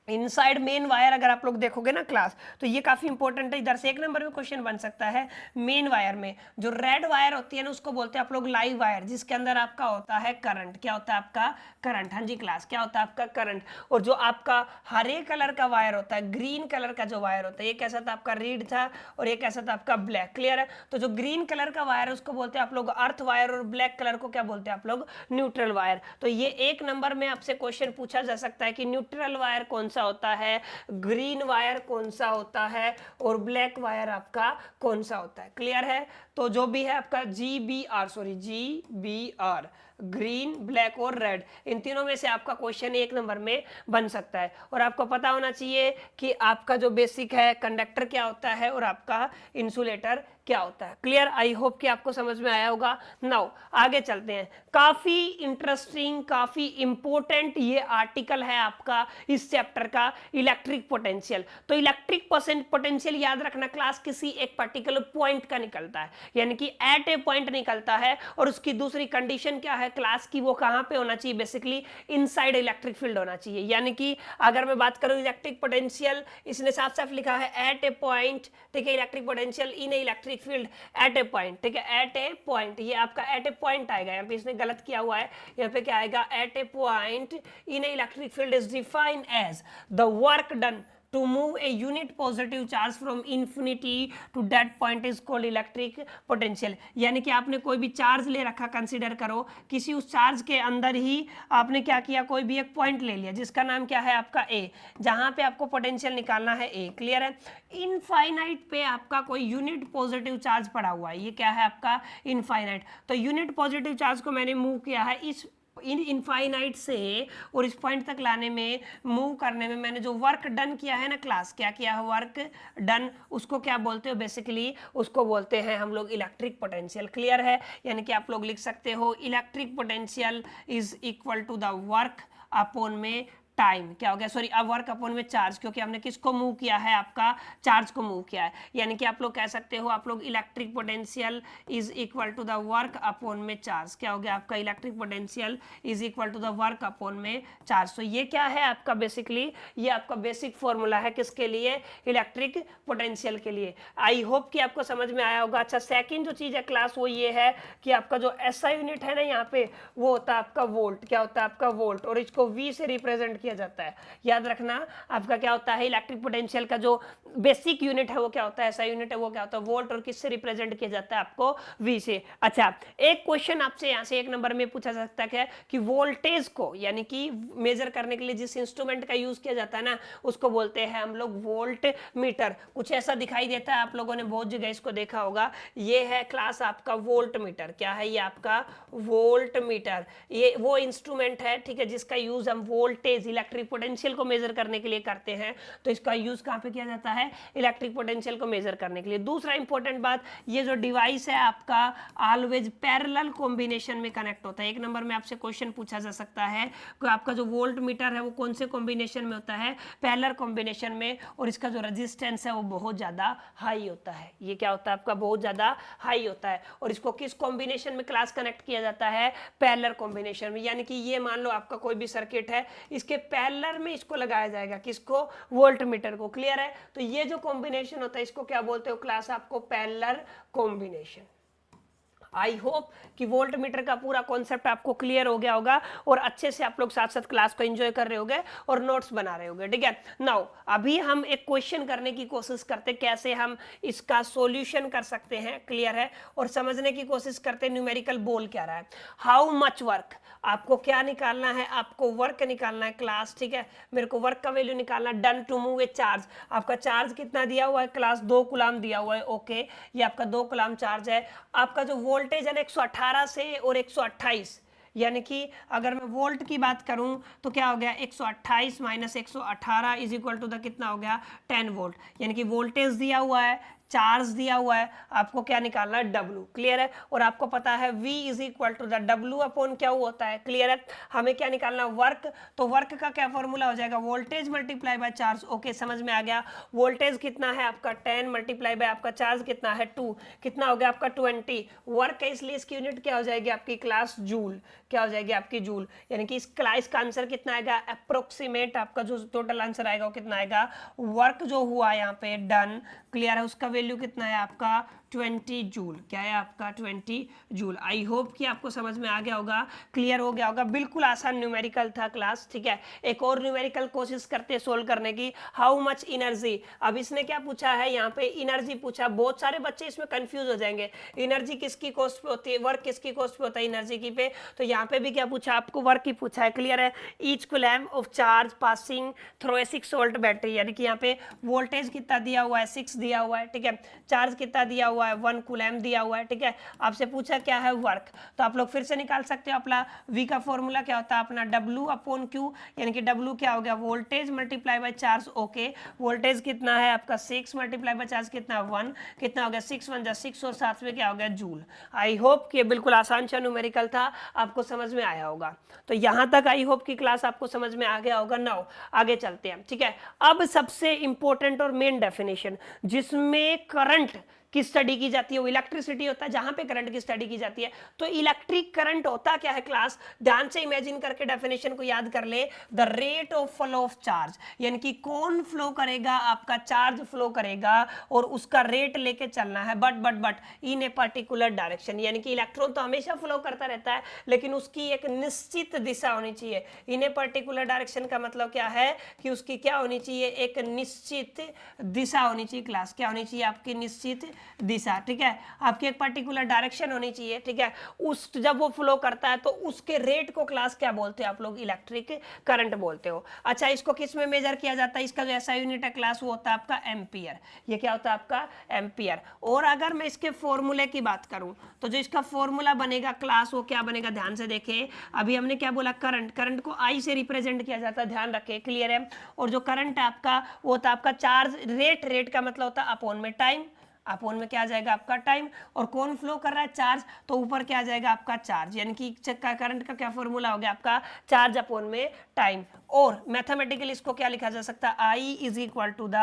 इनसाइड मेन वायर अगर आप लोग देखोगे ना क्लास, तो ये काफी इंपॉर्टेंट है, इधर से एक नंबर में क्वेश्चन बन सकता है। मेन वायर में जो रेड वायर होती है ना उसको बोलते हैं आप लोग लाइव वायर, जिसके अंदर आपका होता है करंट। क्या होता है आपका करंट, हाँ जी क्लास, क्या होता है आपका करंट। और जो आपका हरे कलर का वायर होता है, ग्रीन कलर का जो वायर होता है, ये कैसा था आपका रीड था, और ये कैसा था आपका ब्लैक। क्लियर है, तो जो ग्रीन कलर का वायर है उसको बोलते हैं आप लोग अर्थ वायर, और ब्लैक कलर को क्या बोलते हैं आप लोग न्यूट्रल वायर। तो ये एक नंबर में आपसे क्वेश्चन पूछा जा सकता है कि न्यूट्रल वायर कौन सा होता है, ग्रीन वायर कौन सा होता है, और ब्लैक वायर आपका कौन सा होता है। क्लियर है, तो जो भी है आपका GBR ग्रीन, ब्लैक और रेड, इन तीनों में से आपका क्वेश्चन एक नंबर में बन सकता है। और आपको पता होना चाहिए कि आपका जो बेसिक है कंडक्टर क्या होता है और आपका इंसुलेटर क्या होता है। क्लियर, आई होप कि आपको समझ में आया होगा। नाउ आगे चलते हैं। काफी इंटरेस्टिंग, काफी इंपॉर्टेंट ये आर्टिकल है आपका इस चैप्टर का, इलेक्ट्रिक पोटेंशियल। तो इलेक्ट्रिक पोटेंशियल याद रखना क्लास, किसी एक पर्टिकुलर पॉइंट का निकलता है, यानी कि एट ए पॉइंट निकलता है, और उसकी दूसरी कंडीशन क्या है क्लास की, वो कहां पे होना चाहिए, बेसिकली इनसाइड इलेक्ट्रिक फील्ड होना चाहिए। यानी कि अगर मैं बात करूं इलेक्ट्रिक पोटेंशियल, इसने साफ साफ लिखा है एट ए पॉइंट, ठीक है, electric potential in electric field at a point, ठीक है, एट ए पॉइंट, ये आपका एट ए पॉइंट आएगा, यहाँ पे इसने गलत किया हुआ है, यहाँ पे क्या आएगा, at a point in electric field is defined as the work done to move a unit positive charge from infinity to that point is called electric potential। यानी कि आपने कोई भी चार्ज ले रखा, कंसीडर करो किसी उस चार्ज के अंदर ही आपने क्या किया, कोई भी एक पॉइंट ले लिया जिसका नाम क्या है आपका A, जहां पे आपको पोटेंशियल निकालना है A। क्लियर है, इनफाइनाइट पे आपका कोई यूनिट पॉजिटिव चार्ज पड़ा हुआ है, ये क्या है आपका इनफाइनाइट। तो यूनिट पॉजिटिव चार्ज को मैंने मूव किया है इस इनफाइनाइट से और इस पॉइंट तक लाने में, मूव करने में मैंने जो वर्क डन किया है ना क्लास, क्या किया है वर्क डन, उसको क्या बोलते हो, बेसिकली उसको बोलते हैं हम लोग इलेक्ट्रिक पोटेंशियल। क्लियर है, यानी कि आप लोग लिख सकते हो electric potential is equal to the work upon में टाइम, क्या हो गया, सॉरी, अब वर्क अपॉन में चार्ज, क्योंकि हमने किसको मूव किया है, आपका चार्ज को मूव किया है। यानी कि आप लोग कह सकते हो, आप लोग electric potential is equal to the work upon में चार्ज, क्या हो गया आपका electric potential is equal to the work upon में चार्ज। तो ये क्या है आपका, बेसिकली ये आपका बेसिक फॉर्मूला है किसके लिए, इलेक्ट्रिक पोटेंशियल के लिए। आई होप कि आपको समझ में आया होगा। अच्छा, सेकंड जो चीज है क्लास वो ये है कि आपका जो एसआई यूनिट है ना यहाँ पे, वो होता है आपका वोल्ट, क्या होता है आपका वोल्ट, और इसको V से रिप्रेजेंट किया जाता है। याद रखना आपका क्या होता है, इलेक्ट्रिक पोटेंशियल का जो बेसिक यूनिट है वो क्या होता है, ऐसा यूनिट है वो क्या होता है वोल्ट, और किससे रिप्रेजेंट किया जाता है आपको V से। अच्छा, एक क्वेश्चन आपसे यहां से एक नंबर में पूछा जा सकता है कि वोल्टेज को, यानी कि मेजर करने के लिए जिस इंस्ट्रूमेंट का यूज किया जाता है ना, उसको बोलते हैं हम लोग वोल्ट मीटर। कुछ ऐसा दिखाई देता है, आप लोगों ने बहुत जगह इसको देखा होगा। ये है क्लास आपका वोल्ट मीटर, क्या है ये आपका वोल्ट मीटर। ये वो इंस्ट्रूमेंट है, ठीक है, जिसका यूज हम वोल्टेज, इलेक्ट्रिक पोटेंशियल को मेजर करने के लिए करते हैं। तो इसका यूज कहां पे किया जाता है, इलेक्ट्रिक पोटेंशियल को मेजर करने के लिए। दूसरा इंपॉर्टेंट बात, ये जो डिवाइस है आपका ऑलवेज पैरेलल कॉम्बिनेशन में कनेक्ट होता है। एक नंबर में आपसे क्वेश्चन पूछा जा सकता है कि आपका जो वोल्ट मीटर है वो कौन से कॉम्बिनेशन में होता है, पैरेलल कॉम्बिनेशन में, और इसका जो रेजिस्टेंस है वो बहुत ज्यादा हाई होता है। ये क्या होता है आपका, बहुत ज्यादा हाई होता है। और इसको किस कॉम्बिनेशन में क्लास कनेक्ट किया जाता है, पैरेलल कॉम्बिनेशन में। यानी कि ये मान लो आपका कोई भी सर्किट है, इसके पैरेलल में इसको लगाया जाएगा, किसको, वोल्ट मीटर को। क्लियर है, तो ये जो कॉम्बिनेशन होता है इसको क्या बोलते हो क्लास, आपको पैरेलल कॉम्बिनेशन। आई होप कि वोल्ट मीटर का पूरा कॉन्सेप्ट आपको क्लियर हो गया होगा, और अच्छे से आप लोग साथ साथ क्लास को एंजॉय कर रहे होंगे और नोट्स बना रहे होंगे। ठीक है, नाउ अभी हम एक क्वेश्चन करने की कोशिश करते, कैसे हम इसका सॉल्यूशन कर सकते हैं। क्लियर है, और समझने की कोशिश करते न्यूमेरिकल बोल क्या रहा है, हाउ मच वर्क, आपको क्या निकालना है, आपको वर्क निकालना है क्लास। ठीक है, मेरे को वर्क का वैल्यू निकालना, done to move a charge, आपका चार्ज कितना दिया हुआ है क्लास, 2 कूलम दिया हुआ है। ओके, ये आपका 2 कूलम चार्ज है। आपका जो वोल्टेज है 118 से और 128, यानी कि अगर मैं वोल्ट की बात करूं तो क्या हो गया, 128 minus 118 is equal to the कितना हो गया, 10 वोल्ट। यानी कि वोल्टेज दिया हुआ है चार्ज दिया हुआ है, आपको क्या निकालना है W, क्लियर है। और आपको पता है V is equal to the W upon क्या होता है, क्लियर है। हमें क्या निकालना, वर्क, तो वर्क का क्या फॉर्मूला हो जाएगा, voltage multiply by charge. Okay, समझ में आ गया। वोल्टेज कितना है आपका 10 मल्टीप्लाई बाय आपका चार्ज कितना है 2, कितना हो गया आपका 20। वर्क है इसलिए इसकी यूनिट क्या हो जाएगी आपकी क्लास जूल, क्या हो जाएगी आपकी जूल, यानी कि इस क्लास का आंसर कितना आएगा, अप्रोक्सीमेट आपका जो टोटल आंसर आएगा वो कितना आएगा, वर्क जो हुआ यहाँ पे डन, क्लियर है, उसका वैल्यू कितना है आपका 20 जूल, क्या है आपका 20 जूल। आई होप कि आपको समझ में आ गया होगा, क्लियर हो गया होगा। बिल्कुल आसान न्यूमेरिकल था क्लास, ठीक है। एक और न्यूमेरिकल कोशिश करते हैं सोल्व करने की, हाउ मच एनर्जी। अब इसने क्या पूछा है यहाँ पे, एनर्जी पूछा। बहुत सारे बच्चे इसमें कंफ्यूज हो जाएंगे, एनर्जी किसकी कॉस्ट पे होती है, वर्क किसकी कॉस्ट पे होता है एनर्जी की पे। तो यहाँ पे भी क्या पूछा आपको, वर्क ही पूछा है, क्लियर है। Each coulomb of charge passing through a 6 volt battery, यानी कि यहाँ पे वोल्टेज कितना दिया हुआ है 6 दिया हुआ है, ठीक है। चार्ज कितना दिया हुआ है 1 कूलम दिया हुआ है, ठीक है। आपसे पूछा क्या है वर्क, तो आप लोग फिर से निकाल सकते हो अपना V का फॉर्मूला क्या होता है अपना W अपॉन Q, यानी कि W क्या हो गया voltage multiply by charge. Okay, voltage कितना है आपका 6 मल्टीप्लाई बाय चार्ज कितना 1, कितना हो गया 6 1 6 और 7 में क्या हो गया जूल। आई होप कि बिल्कुल आसान सा न्यूमेरिकल था, आपको समझ में आया होगा। तो यहाँ तक आई होप की क्लास आपको समझ में आ गया होगा। नाउ आगे चलते हैं, ठीक है। अब सबसे इंपॉर्टेंट और मेन डेफिनेशन जिसमें करंट की स्टडी की जाती है, वो इलेक्ट्रिसिटी होता है जहां पे करंट की स्टडी की जाती है। तो इलेक्ट्रिक करंट होता क्या है क्लास, ध्यान से इमेजिन करके डेफिनेशन को याद कर ले। The rate of flow of charge, यानी कि कौन फ्लो करेगा, आपका चार्ज फ्लो करेगा और उसका रेट लेके चलना है, but in a particular direction, यानी कि इलेक्ट्रॉन तो हमेशा फ्लो करता रहता है लेकिन उसकी एक निश्चित दिशा होनी चाहिए। इन ए पर्टिकुलर डायरेक्शन का मतलब क्या है कि उसकी क्या होनी चाहिए, एक निश्चित दिशा होनी चाहिए क्लास, क्या होनी चाहिए आपकी निश्चित दिशा, ठीक है। आपकी एक पर्टिकुलर डायरेक्शन होनी चाहिए, ठीक है। उस जब वो फ्लो करता है तो उसके रेट को क्लास क्या बोलते हैं आप लोग, इलेक्ट्रिक करंट बोलते हो। अच्छा, इसको किस में मेजर किया जाता है, इसका जो ऐसा यूनिट है क्लास वो होता है आपका एम्पियर, ये क्या होता है आपका एम्पियर। और अगर मैं इसके फॉर्मूले की बात करूं तो जो इसका फॉर्मूला बनेगा क्लास वो क्या बनेगा, ध्यान से देखें। अभी हमने क्या बोला, करंट, करंट को आई से रिप्रेजेंट किया जाता है, ध्यान रखें, क्लियर है। और जो करंट है आपका वो होता है आपका चार्ज रेट, रेट का मतलब होता है अपॉन में टाइम, अपोन में क्या आ जाएगा आपका टाइम। और कौन फ्लो कर रहा है, चार्ज, तो ऊपर क्या आ जाएगा आपका चार्ज, यानी कि करंट का क्या फॉर्मूला हो गया आपका चार्ज अपोन में टाइम। और मैथमेटिकली इसको क्या लिखा जा सकता है, आई इज इक्वल टू द,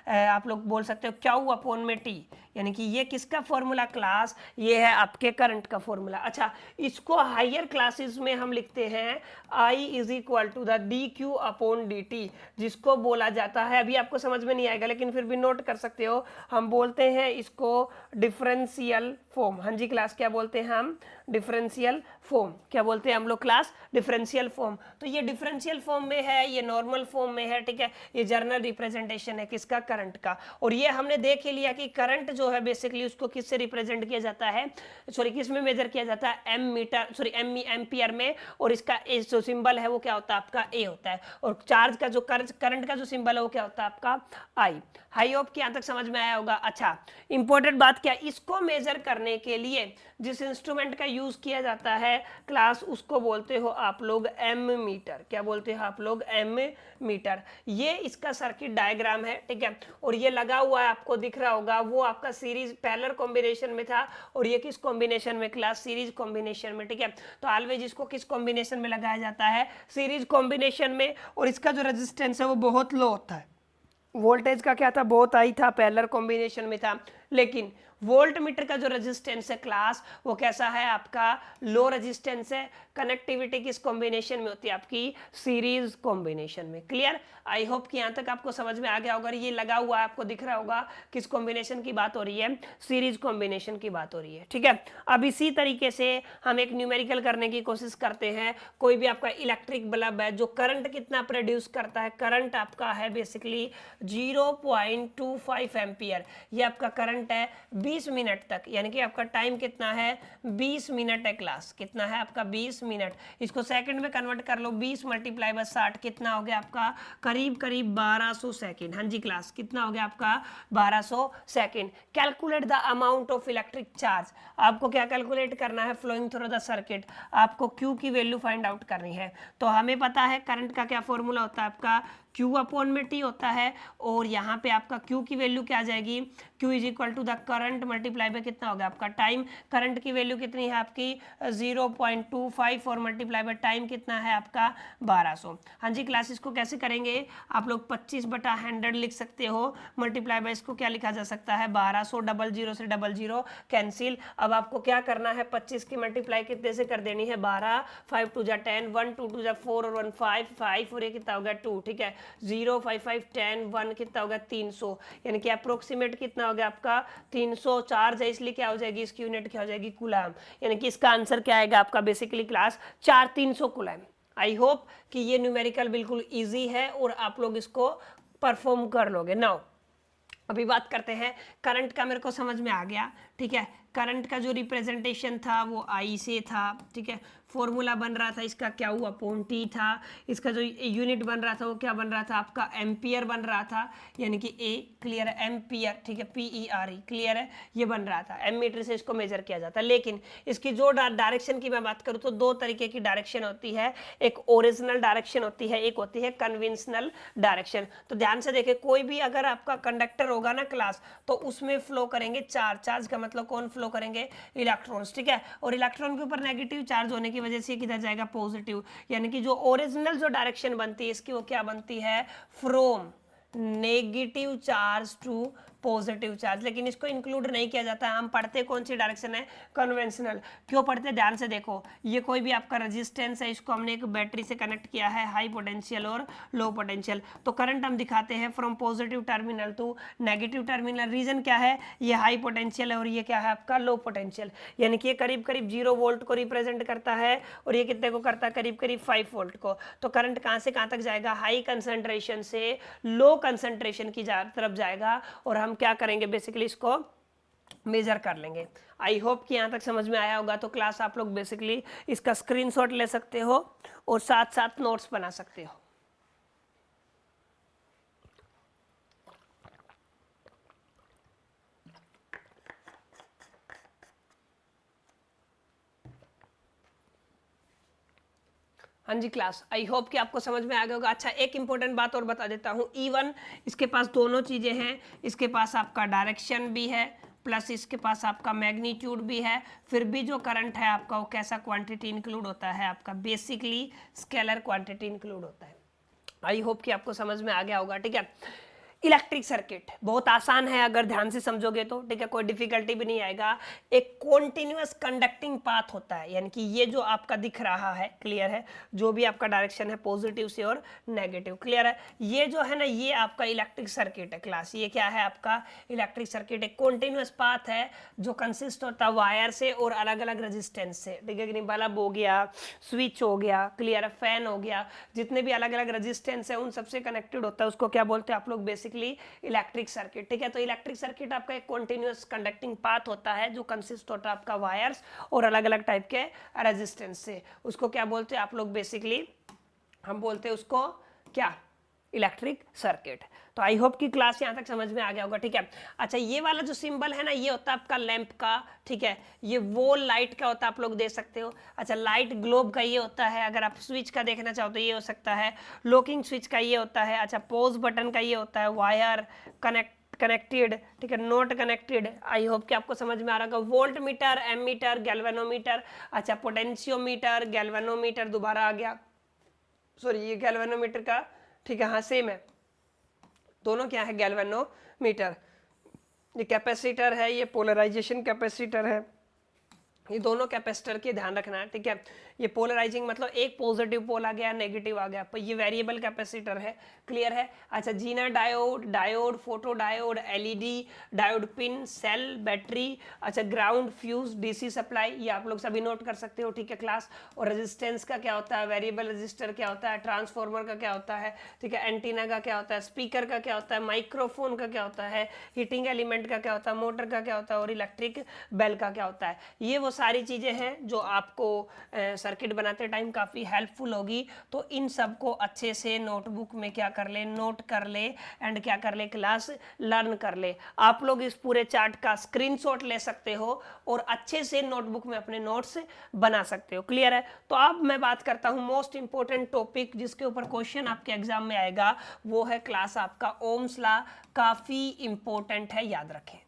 आप लोग बोल सकते हो क्यू अपॉन में टी, यानी कि ये किसका फॉर्मूला क्लास, ये है आपके करंट का फॉर्मूला। अच्छा, इसको हायर क्लासेस में हम लिखते हैं I is equal to the D Q upon D T, जिसको बोला जाता है, अभी आपको समझ में नहीं आएगा लेकिन फिर भी नोट कर सकते हो, हम बोलते हैं इसको डिफरेंशियल फॉर्म। हाँ जी क्लास, क्या बोलते हैं हम, डिफरेंशियल फॉर्म, क्या बोलते हैं हम लोग क्लास, डिफरेंशियल फॉर्म। तो ये डिफरेंशियल फॉर्म में है, ये नॉर्मल फॉर्म में है, ठीक है। ये जर्नल रिप्रेजेंटेशन है किसका, करंट का। और ये हमने देख ही लिया कि करंट जो है बेसिकली उसको किससे रिप्रेजेंट किया जाता है, सॉरी किस में मेजर किया जाता है, एम मीटर, सॉरी एम्पियर में। और इसका जो सिंबल है वो क्या होता है आपका ए होता है। और चार्ज का जो करंट का जो सिंबल है वो क्या होता है आपका आई। आई होप कि यहाँ तक समझ में आया होगा। अच्छा, इंपॉर्टेंट बात क्या, इसको मेजर करने के लिए जिस इंस्ट्रूमेंट का यूज किया जाता है क्लास उसको बोलते हो आप लोग एम मीटर, क्या बोलते हो आप लोग, एम मीटर। ये इसका सर्किट डायग्राम है, ठीक है। और ये लगा हुआ है, आपको दिख रहा होगा, वो आपका सीरीज पैरेलल कॉम्बिनेशन में था और ये किस कॉम्बिनेशन में, क्लास सीरीज कॉम्बिनेशन में, ठीक है। तो ऑलवेज इसको किस कॉम्बिनेशन में लगाया जाता है, सीरीज कॉम्बिनेशन में। और इसका जो रेजिस्टेंस है वो बहुत लो होता है, वोल्टेज का क्या था, बहुत हाई था, पैरेलल कॉम्बिनेशन में था। लेकिन वोल्ट मीटर का जो रेजिस्टेंस है क्लास वो कैसा है आपका, लो रेजिस्टेंस है। कनेक्टिविटी किस कॉम्बिनेशन में होती है आपकी, सीरीज कॉम्बिनेशन में। क्लियर, आई होप कि यहाँ तक आपको समझ में आ गया होगा। ये लगा हुआ है, आपको दिख रहा होगा किस कॉम्बिनेशन की बात हो रही है, सीरीज कॉम्बिनेशन की बात हो रही है, ठीक है। अब इसी तरीके से हम एक न्यूमेरिकल करने की कोशिश करते हैं। कोई भी आपका इलेक्ट्रिक बल्ब है जो करंट कितना प्रोड्यूस करता है, करंट आपका है बेसिकली 0.25 एम्पियर, ये आपका करंट है 20 मिनट तक, यानी कि आपका टाइम कितना है 20 मिनट है क्लास, कितना है आपका 20 मिनट। इसको सेकंड में कन्वर्ट कर लो, 20 मल्टीप्लाई बाय 60 कितना हो गया आपका, करीब करीब 1200 सेकंड। हाँ जी क्लास, कितना हो गया आपका 1200 second. Calculate the amount of electric charge, आपको क्या कैलकुलेट करना है, फ्लोइंग थ्रू द सर्किट, आपको Q की वैल्यू फाइंड आउट करनी है। तो हमें पता है करंट का क्या फॉर्मूला होता है आपका, Q अपॉन में T होता है, और यहाँ पे आपका Q की वैल्यू क्या आ जाएगी, Q is equal to the current multiply by कितना होगा आपका टाइम। करंट की वैल्यू कितनी है आपकी 0.25 और मल्टीप्लाई बाय टाइम कितना है आपका 1200। हाँ जी क्लास, इसको कैसे करेंगे आप लोग 25/100 लिख सकते हो, मल्टीप्लाई बाय इसको क्या लिखा जा सकता है 1200, 00 से 00 कैंसिल। अब आपको क्या करना है 25 की मल्टीप्लाई कितने से कर देनी है 12, 5 2 जा 10, 1 2 2 जा 4 और 1 5 5 और ये कितना होगा 2, ठीक है 0 5 5 10 1 कितना होगा 300, यानी कि अप्रोक्सीमेट कितना हो गया आपका 300 चार्ज है, इसलिए क्या हो जाएगी इसकी यूनिट क्या हो जाएगी कूलम, यानी कि इसका आंसर क्या आएगा आपका बेसिकली क्लास 4300 कूलम। आई होप कि ये न्यूमेरिकल बिल्कुल इजी है और आप लोग इसको परफॉर्म कर लोगे। नाउ अभी बात करते हैं करंट का, मेरे को समझ में आ गया, ठीक है। करंट का जो रिप्रेजेंटेशन था वो आई से था, ठीक है। फॉर्मूला बन रहा था इसका क्या हुआ अपॉन टी था, इसका जो यूनिट बन रहा था वो क्या बन रहा था आपका एम्पियर बन रहा था, यानी कि ए क्लियर है एम्पियर, ठीक है PERE क्लियर है, ये बन रहा था। एमीटर से इसको मेजर किया जाता है, लेकिन इसकी जो डायरेक्शन की मैं बात करूँ तो दो तरीके की डायरेक्शन होती है, एक ओरिजिनल डायरेक्शन होती है, एक होती है कन्वेंशनल डायरेक्शन। तो ध्यान से देखें, कोई भी अगर आपका कंडक्टर होगा ना क्लास, तो उसमें फ्लो करेंगे चार्ज का मतलब कौन फ्लो करेंगे इलेक्ट्रॉन्स, ठीक है। और इलेक्ट्रॉन के ऊपर नेगेटिव चार्ज होने की वजह से किधर जाएगा पॉजिटिव, यानी कि जो ओरिजिनल जो डायरेक्शन बनती है इसकी वो क्या बनती है from negative charge to positive charge, लेकिन इसको इंक्लूड नहीं किया जाता है। हम पढ़ते कौन सी डायरेक्शन है कन्वेंशनल। क्यों पढ़ते ध्यान से देखो, ये कोई भी आपका रेजिस्टेंस है, इसको हमने एक बैटरी से कनेक्ट किया है, हाई पोटेंशियल और लो पोटेंशियल, तो करंट हम दिखाते हैं from positive terminal to negative terminal. Reason क्या है, ये हाई पोटेंशियल है और ये क्या है आपका लो पोटेंशियल, यानी कि ये करीब करीब 0 वोल्ट को रिप्रेजेंट करता है और ये कितने को करता है करीब करीब 5 वोल्ट को। तो करंट कहाँ से कहाँ तक जाएगा, हाई कंसंट्रेशन से लो कंसंट्रेशन की तरफ जाएगा, और हम क्या करेंगे बेसिकली इसको मेजर कर लेंगे। आई होप कि यहाँ तक समझ में आया होगा। तो क्लास आप लोग बेसिकली इसका स्क्रीनशॉट ले सकते हो और साथ साथ नोट्स बना सकते हो। हाँ जी क्लास, आई होप कि आपको समझ में आ गया होगा। अच्छा, एक इंपॉर्टेंट बात और बता देता हूँ, E1 इसके पास दोनों चीज़ें हैं, इसके पास आपका डायरेक्शन भी है प्लस इसके पास आपका मैग्नीट्यूड भी है, फिर भी जो करंट है आपका वो कैसा क्वांटिटी इंक्लूड होता है आपका बेसिकली स्केलर क्वांटिटी इंक्लूड होता है। आई होप कि आपको समझ में आ गया होगा, ठीक है। इलेक्ट्रिक सर्किट बहुत आसान है अगर ध्यान से समझोगे तो, ठीक है, कोई डिफिकल्टी भी नहीं आएगा। एक कॉन्टिन्यूअस कंडक्टिंग पाथ होता है, यानी कि ये जो आपका दिख रहा है क्लियर है, जो भी आपका डायरेक्शन है पॉजिटिव से और नेगेटिव क्लियर है, ये जो है ना ये आपका इलेक्ट्रिक सर्किट है क्लास। ये क्या है आपका इलेक्ट्रिक सर्किट, एक कॉन्टिन्यूअस पाथ है जो कंसिस्ट होता है वायर से और अलग अलग रेजिस्टेंस से, ठीक है कि नहीं। बल्ब हो गया, स्विच हो गया क्लियर है, फैन हो गया, जितने भी अलग अलग रेजिस्टेंस है उन सबसे कनेक्टेड होता है, उसको क्या बोलते हैं आप लोग बेसिकली इलेक्ट्रिक सर्किट, ठीक है। तो इलेक्ट्रिक सर्किट आपका एक कॉन्टिन्यूअस कंडक्टिंग पाथ होता है जो कंसिस्ट होता है आपका वायर्स और अलग अलग टाइप के रेजिस्टेंस से, उसको क्या बोलते हैं आप लोग बेसिकली, हम बोलते हैं उसको क्या इलेक्ट्रिक सर्किट। तो आई होप कि क्लास यहाँ तक समझ में आ गया होगा, ठीक है। अच्छा, ये वाला जो सिंबल है ना ये होता है आपका लैंप का, ठीक है, ये वो लाइट का होता है, आप लोग दे सकते हो। अच्छा, लाइट ग्लोब का ये होता है, अगर आप स्विच का देखना चाहो तो ये हो सकता है, लॉकिंग स्विच का ये होता है। अच्छा, पॉज बटन का ये होता है, वायर कनेक्टेड, ठीक है, नॉट कनेक्टेड। आई होप कि आपको समझ में आ रहा होगा। वोल्ट मीटर, एमीटर, गैल्वेनोमीटर, अच्छा पोटेंशियोमीटर, गैल्वेनोमीटर दोबारा आ गया, सॉरी ये गैल्वेनोमीटर का, ठीक है, हाँ सेम है, दोनों क्या है गैल्वेनोमीटर। ये कैपेसिटर है, ये पोलराइजेशन कैपेसिटर है, ये दोनों कैपेसिटर के ध्यान रखना है, ठीक है। ये पोलराइजिंग मतलब एक पॉजिटिव पोल आ गया नेगेटिव आ गया, पर ये वेरिएबल कैपेसिटर है क्लियर है। अच्छा, zener diode, diode, photo diode, LED, diode pin, cell, battery, अच्छा ग्राउंड, फ्यूज, डीसी सप्लाई, ये आप लोग सभी नोट कर सकते हो, ठीक है क्लास। और रेजिस्टेंस का क्या होता है, वेरिएबल रेजिस्टर क्या होता है, ट्रांसफार्मर का क्या होता है, ठीक है, एंटीना का क्या होता है, स्पीकर का क्या होता है, माइक्रोफोन का क्या होता है, हीटिंग एलिमेंट का क्या होता है, मोटर का क्या होता है और इलेक्ट्रिक बेल का क्या होता है। ये वो सारी चीज़ें हैं जो आपको सर्किट बनाते टाइम काफ़ी हेल्पफुल होगी, तो इन सब को अच्छे से नोटबुक में क्या कर ले, नोट कर ले एंड क्या कर ले, क्लास लर्न कर ले। आप लोग इस पूरे चार्ट का स्क्रीनशॉट ले सकते हो और अच्छे से नोटबुक में अपने नोट्स बना सकते हो। क्लियर है? तो अब मैं बात करता हूँ मोस्ट इंपॉर्टेंट टॉपिक जिसके ऊपर क्वेश्चन आपके एग्जाम में आएगा, वो है क्लास आपका ओम्स लॉ। काफ़ी इंपॉर्टेंट है, याद रखें,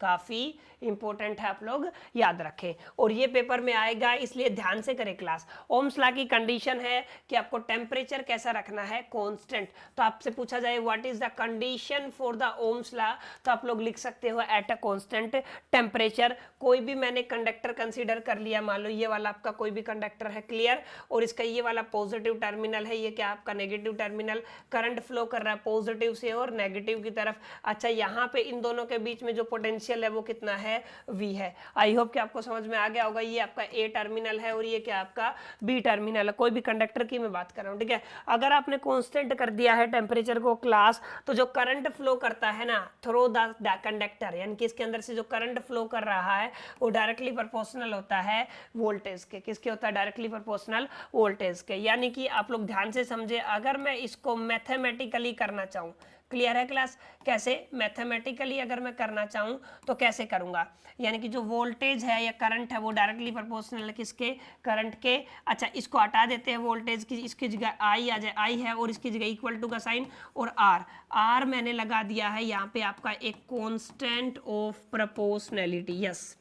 काफी इंपॉर्टेंट है, आप लोग याद रखें और ये पेपर में आएगा, इसलिए ध्यान से करें क्लास। ओम्स लॉ की कंडीशन है कि आपको टेम्परेचर कैसा रखना है, कांस्टेंट। तो आपसे पूछा जाए what is the condition for the Ohm's law, तो आप लोग लिख सकते हो एट अ कांस्टेंट टेम्परेचर। कोई भी मैंने कंडक्टर कंसीडर कर लिया, मान लो ये वाला आपका कोई भी कंडक्टर है, क्लियर, और इसका ये वाला पॉजिटिव टर्मिनल है, ये क्या आपका नेगेटिव टर्मिनल, करंट फ्लो कर रहा है पॉजिटिव से और नेगेटिव की तरफ। अच्छा, यहाँ पे इन दोनों के बीच में जो पोटेंशियल है वो कितना है, V है। आई होप कि आपको समझ में आ गया होगा। ये आपका A टर्मिनल है और ये क्या आपका B टर्मिनल है, कोई भी कंडक्टर की मैं बात कर रहा हूँ, ठीक है। अगर आपने कांस्टेंट कर दिया है टेम्परेचर को क्लास, तो जो करंट फ्लो करता है ना थ्रू द कंडक्टर, यानी कि इसके अंदर से जो करंट फ्लो कर रहा है वो डायरेक्टली प्रोपोर्शनल होता है वोल्टेज के। किसके होता है? डायरेक्टली प्रोपोर्शनल वोल्टेज के। यानी कि आप लोग ध्यान से समझे, अगर मैं इसको मैथमेटिकली करना चाहूँ, क्लियर है क्लास, कैसे मैथमेटिकली अगर मैं करना चाहूँ तो कैसे करूँगा, यानी कि जो वोल्टेज है या करंट है वो डायरेक्टली प्रोपोर्शनल है किसके, करंट के। अच्छा, इसको हटा देते हैं वोल्टेज की, इसकी जगह आई आ जाए, आई है और इसकी जगह इक्वल टू का साइन और आर मैंने लगा दिया है यहाँ पे आपका एक कांस्टेंट ऑफ प्रोपोर्शनैलिटी। यस,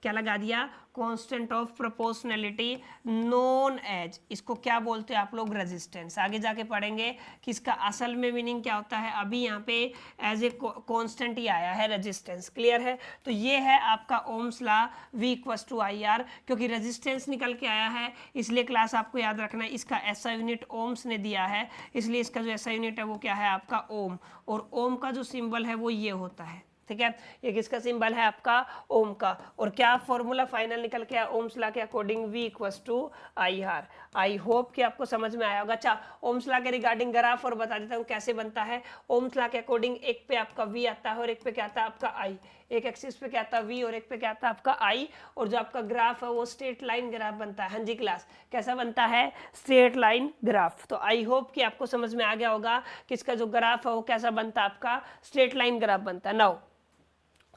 क्या लगा दिया, constant of proportionality known as, इसको क्या बोलते हैं आप लोग, रेजिस्टेंस। आगे जाके पढ़ेंगे कि इसका असल में मीनिंग क्या होता है, अभी यहाँ पे एज ए कांस्टेंट ही आया है रेजिस्टेंस। क्लियर है? तो ये है आपका Ohm's law, V equals to IR, क्योंकि रेजिस्टेंस निकल के आया है इसलिए क्लास आपको याद रखना है इसका ऐसा यूनिट ओम्स ने दिया है, इसलिए इसका जो ऐसा यूनिट है वो क्या है आपका ओम, और ओम का जो सिंबल है वो ये होता है, ठीक है। ये किसका सिंबल है आपका, ओम का। और क्या फॉर्मूला फाइनल निकल के ओम्स लॉ के according V equals to IR। I hope कि आपको समझ में आया होगा। अच्छा, ओम्स लॉ के रिगार्डिंग ग्राफ और बता देता हूँ कैसे बनता है। ओम्स लॉ के अकॉर्डिंग एक पे आपका V आता है और एक पे क्या आता है आपका I, एक एक्सिस पे क्या आता है V और एक पे क्या आता है आपका I, और जो आपका ग्राफ है वो स्ट्रेट लाइन ग्राफ बनता है। हाँ जी क्लास, कैसा बनता है, स्ट्रेट लाइन ग्राफ। तो आई होप कि आपको समझ में आ गया होगा कि इसका जो ग्राफ है वो कैसा बनता है आपका, स्ट्रेट लाइन ग्राफ बनता है। नाउ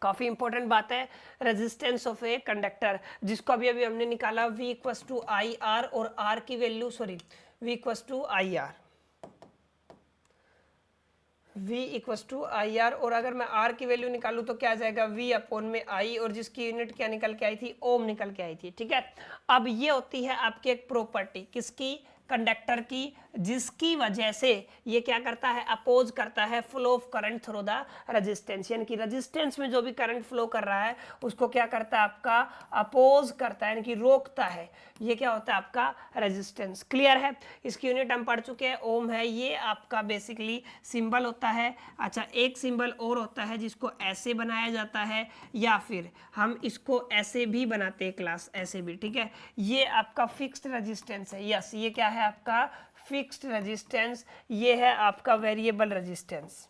काफी इंपॉर्टेंट बात है, रेजिस्टेंस ऑफ ए कंडक्टर, जिसको अभी अभी हमने निकाला V इक्वल्स टू IR और R की value, sorry V equals to IR, V equals to IR, और अगर मैं R की वैल्यू निकालूं तो क्या आ जाएगा, V अपॉन में I, और जिसकी यूनिट क्या निकल के आई थी, ओम निकल के आई थी, ठीक है। अब ये होती है आपकी एक प्रॉपर्टी, किसकी, कंडक्टर की, जिसकी वजह से ये क्या करता है, अपोज करता है flow of current through the resistance, यानी कि रेजिस्टेंस में जो भी करंट फ्लो कर रहा है उसको क्या करता है आपका, अपोज करता है, यानी कि रोकता है। ये क्या होता है आपका रेजिस्टेंस। क्लियर है? इसकी यूनिट हम पढ़ चुके हैं, ओम है। ये आपका बेसिकली सिंबल होता है। अच्छा, एक सिंबल और होता है जिसको ऐसे बनाया जाता है, या फिर हम इसको ऐसे भी बनाते हैं क्लास, ऐसे भी, ठीक है। ये आपका फिक्स्ड रेजिस्टेंस है। यस, ये क्या है आपका फिक्स्ड रेजिस्टेंस, ये है आपका वेरिएबल रेजिस्टेंस।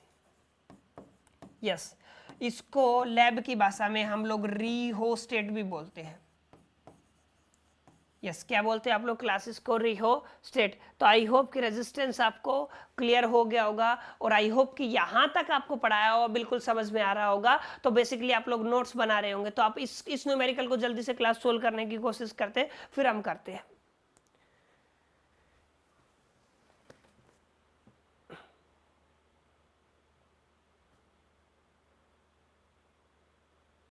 यस, इसको लैब की भाषा में हम लोग रिहोस्टेट भी बोलते हैं। यस, क्या बोलते हैं आप लोग क्लासेस को, रिहोस्टेट। तो आई होप कि रेजिस्टेंस आपको क्लियर हो गया होगा, और आई होप कि यहाँ तक आपको पढ़ाया होगा, बिल्कुल समझ में आ रहा होगा। तो बेसिकली आप लोग नोट्स बना रहे होंगे, तो आप इस न्यूमेरिकल को जल्दी से क्लास सोल्व करने की कोशिश करते, फिर हम करते हैं।